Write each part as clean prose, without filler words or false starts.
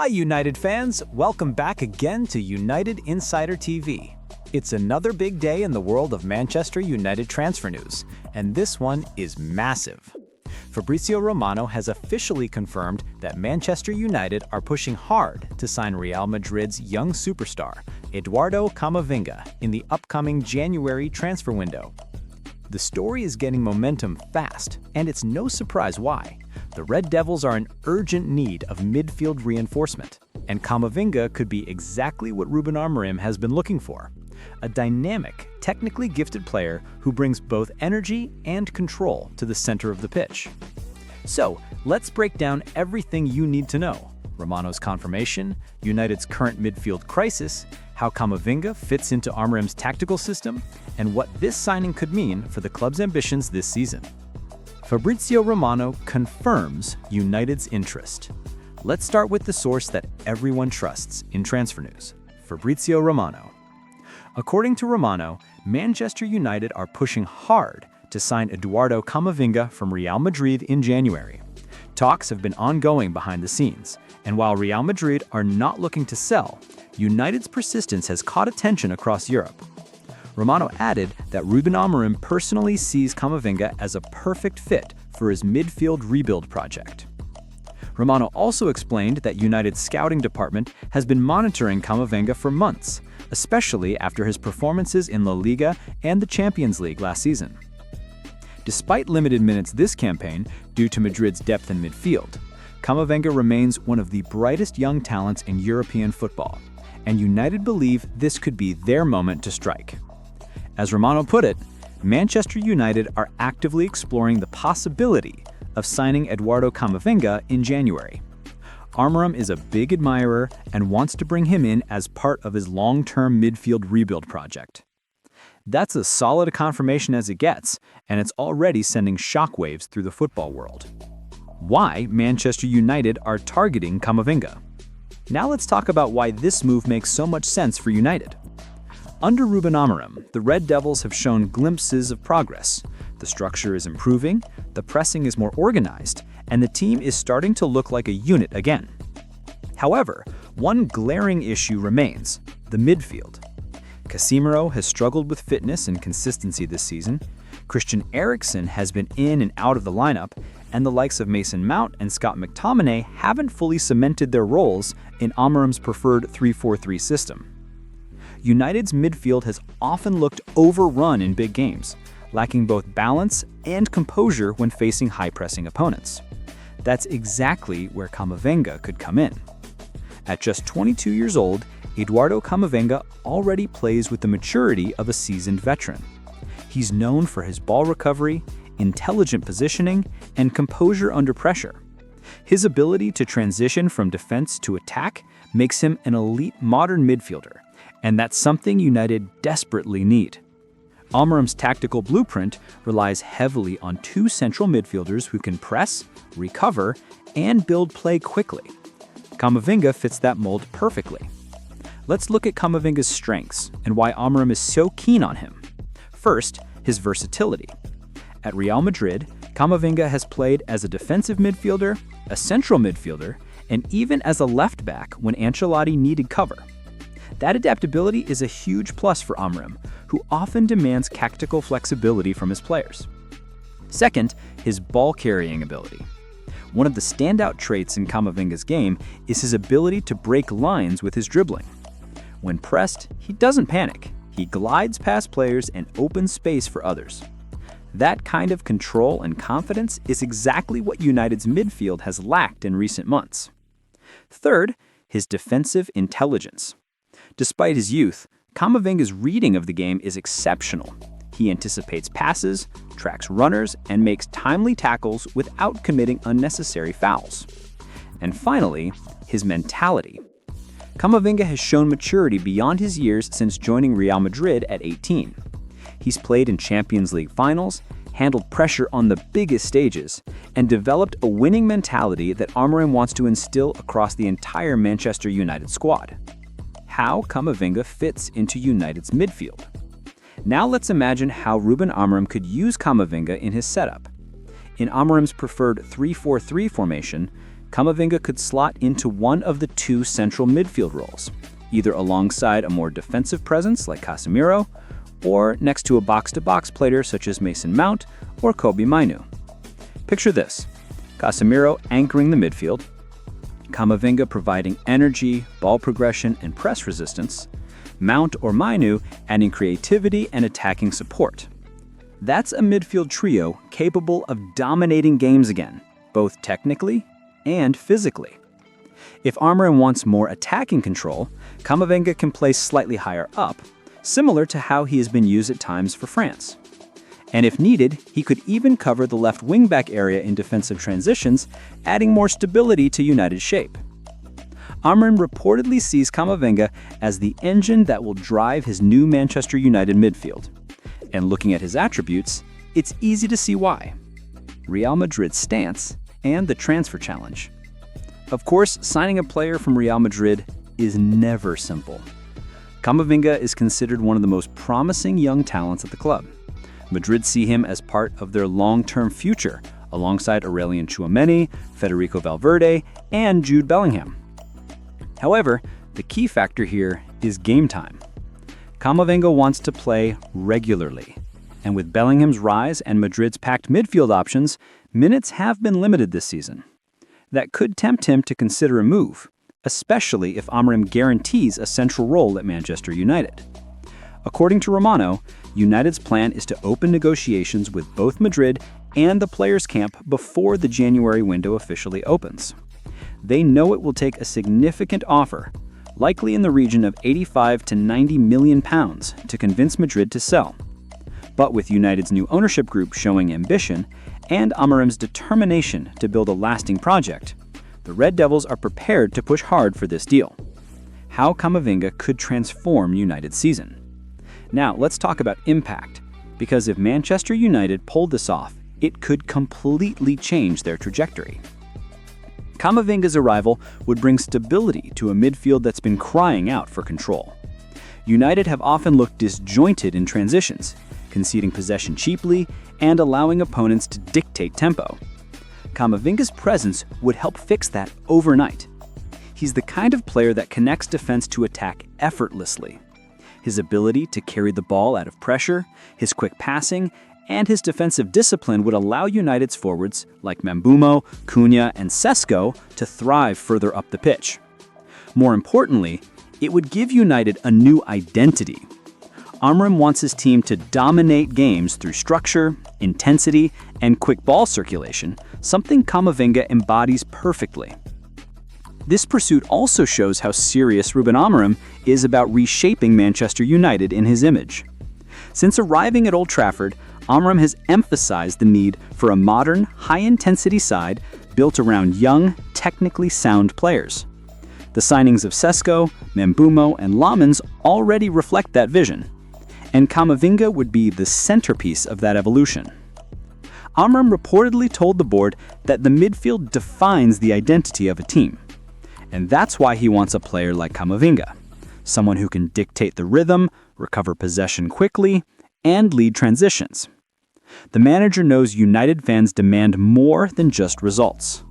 Hi United fans, welcome back again to United Insider TV. It's another big day in the world of Manchester United transfer news, and this one is massive. Fabrizio Romano has officially confirmed that Manchester United are pushing hard to sign Real Madrid's young superstar, Eduardo Camavinga, in the upcoming January transfer window. The story is getting momentum fast, and it's no surprise why. The Red Devils are in urgent need of midfield reinforcement, and Kamovinga could be exactly what Ruben Amorim has been looking for. A dynamic, technically gifted player who brings both energy and control to the center of the pitch. So, let's break down everything you need to know. Romano's confirmation, United's current midfield crisis, how Kamovinga fits into Amorim's tactical system, and what this signing could mean for the club's ambitions this season. Fabrizio Romano confirms United's interest. Let's start with the source that everyone trusts in transfer news, Fabrizio Romano. According to Romano, Manchester United are pushing hard to sign Eduardo Camavinga from Real Madrid in January. Talks have been ongoing behind the scenes, and while Real Madrid are not looking to sell, United's persistence has caught attention across Europe. Romano added that Ruben Amorim personally sees Kamovinga as a perfect fit for his midfield rebuild project. Romano also explained that United's scouting department has been monitoring Kamovinga for months, especially after his performances in La Liga and the Champions League last season. Despite limited minutes this campaign due to Madrid's depth in midfield, Kamovinga remains one of the brightest young talents in European football, and United believe this could be their moment to strike. As Romano put it, Manchester United are actively exploring the possibility of signing Eduardo Camavinga in January. Amorim is a big admirer and wants to bring him in as part of his long-term midfield rebuild project. That's as solid a confirmation as it gets, and it's already sending shockwaves through the football world. Why Manchester United are targeting Kamovinga. Now let's talk about why this move makes so much sense for United. Under Ruben Amorim, the Red Devils have shown glimpses of progress. The structure is improving, the pressing is more organized, and the team is starting to look like a unit again. However, one glaring issue remains: the midfield. Casemiro has struggled with fitness and consistency this season, Christian Eriksen has been in and out of the lineup, and the likes of Mason Mount and Scott McTominay haven't fully cemented their roles in Amorim's preferred 3-4-3 system. United's midfield has often looked overrun in big games, lacking both balance and composure when facing high-pressing opponents. That's exactly where Kamovinga could come in. At just 22 years old, Eduardo Camavinga already plays with the maturity of a seasoned veteran. He's known for his ball recovery, intelligent positioning, and composure under pressure. His ability to transition from defense to attack makes him an elite modern midfielder, and that's something United desperately need. Amorim's tactical blueprint relies heavily on two central midfielders who can press, recover, and build play quickly. Kamovinga fits that mold perfectly. Let's look at Kamavinga's strengths and why Amorim is so keen on him. First, his versatility. At Real Madrid, Kamovinga has played as a defensive midfielder, a central midfielder, and even as a left back when Ancelotti needed cover. That adaptability is a huge plus for Amorim, who often demands tactical flexibility from his players. Second, his ball-carrying ability. One of the standout traits in Kamavinga's game is his ability to break lines with his dribbling. When pressed, he doesn't panic. He glides past players and opens space for others. That kind of control and confidence is exactly what United's midfield has lacked in recent months. Third, his defensive intelligence. Despite his youth, Kamavinga's reading of the game is exceptional. He anticipates passes, tracks runners, and makes timely tackles without committing unnecessary fouls. And finally, his mentality. Kamovinga has shown maturity beyond his years since joining Real Madrid at 18. He's played in Champions League finals, handled pressure on the biggest stages, and developed a winning mentality that Amorim wants to instill across the entire Manchester United squad. How Kamovinga fits into United's midfield. Now let's imagine how Ruben Amorim could use Kamovinga in his setup. In Amorim's preferred 3-4-3 formation, Kamavinga could slot into one of the two central midfield roles, either alongside a more defensive presence like Casemiro, or next to a box-to-box player such as Mason Mount or Kobbie Mainoo. Picture this: Casemiro anchoring the midfield, Kamavinga providing energy, ball progression, and press resistance, Mount or Mainoo adding creativity and attacking support. That's a midfield trio capable of dominating games again, both technically and physically. If Amorim wants more attacking control, Kamavinga can play slightly higher up, similar to how he has been used at times for France. And if needed, he could even cover the left wing-back area in defensive transitions, adding more stability to United's shape. Amorim reportedly sees Kamavinga as the engine that will drive his new Manchester United midfield. And looking at his attributes, it's easy to see why. Real Madrid's stance and the transfer challenge. Of course, signing a player from Real Madrid is never simple. Kamavinga is considered one of the most promising young talents at the club. Madrid see him as part of their long-term future, alongside Aurelien Tchouameni, Federico Valverde, and Jude Bellingham. However, the key factor here is game time. Kamavinga wants to play regularly, and with Bellingham's rise and Madrid's packed midfield options, minutes have been limited this season. That could tempt him to consider a move, especially if Amorim guarantees a central role at Manchester United. According to Romano, United's plan is to open negotiations with both Madrid and the players' camp before the January window officially opens. They know it will take a significant offer, likely in the region of 85 to 90 million pounds, to convince Madrid to sell. But with United's new ownership group showing ambition and Amorim's determination to build a lasting project, the Red Devils are prepared to push hard for this deal. How Kamavinga could transform United's season. Now, let's talk about impact, because if Manchester United pulled this off, it could completely change their trajectory. Kamavinga's arrival would bring stability to a midfield that's been crying out for control. United have often looked disjointed in transitions, conceding possession cheaply and allowing opponents to dictate tempo. Kamavinga's presence would help fix that overnight. He's the kind of player that connects defense to attack effortlessly. His ability to carry the ball out of pressure, his quick passing, and his defensive discipline would allow United's forwards, like Mbeumo, Cunha, and Sesko, to thrive further up the pitch. More importantly, it would give United a new identity. Amorim wants his team to dominate games through structure, intensity, and quick ball circulation, something Kamavinga embodies perfectly. This pursuit also shows how serious Ruben Amorim is about reshaping Manchester United in his image. Since arriving at Old Trafford, Amorim has emphasized the need for a modern, high-intensity side built around young, technically sound players. The signings of Sesko, Mbeumo, and Lamens already reflect that vision, and Kamavinga would be the centerpiece of that evolution. Amorim reportedly told the board that the midfield defines the identity of a team. And that's why he wants a player like Kamovinga, someone who can dictate the rhythm, recover possession quickly, and lead transitions. The manager knows United fans demand more than just results.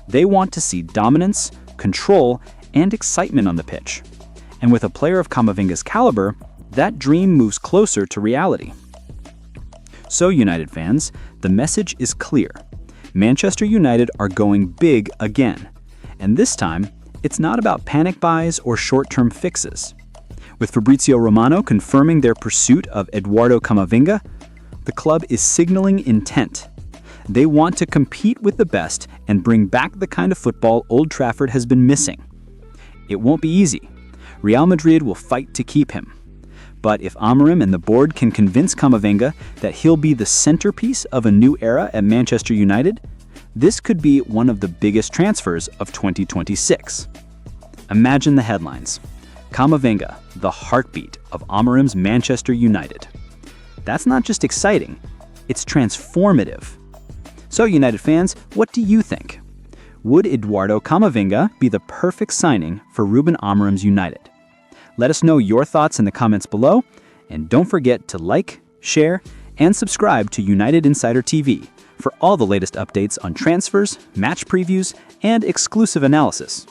They want to see dominance, control, and excitement on the pitch. And with a player of Kamavinga's caliber, that dream moves closer to reality. So, United fans, the message is clear. Manchester United are going big again. And this time, it's not about panic buys or short-term fixes. With Fabrizio Romano confirming their pursuit of Eduardo Camavinga, the club is signaling intent. They want to compete with the best and bring back the kind of football Old Trafford has been missing. It won't be easy. Real Madrid will fight to keep him. But if Amorim and the board can convince Kamavinga that he'll be the centerpiece of a new era at Manchester United, this could be one of the biggest transfers of 2026. Imagine the headlines. Kamavinga, the heartbeat of Amorim's Manchester United. That's not just exciting, it's transformative. So, United fans, what do you think? Would Eduardo Camavinga be the perfect signing for Ruben Amorim's United? Let us know your thoughts in the comments below, and don't forget to like, share, and subscribe to United Insider TV for all the latest updates on transfers, match previews, and exclusive analysis.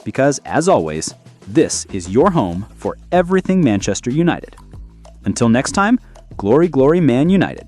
Because, as always, this is your home for everything Manchester United. Until next time, glory, glory, Man United.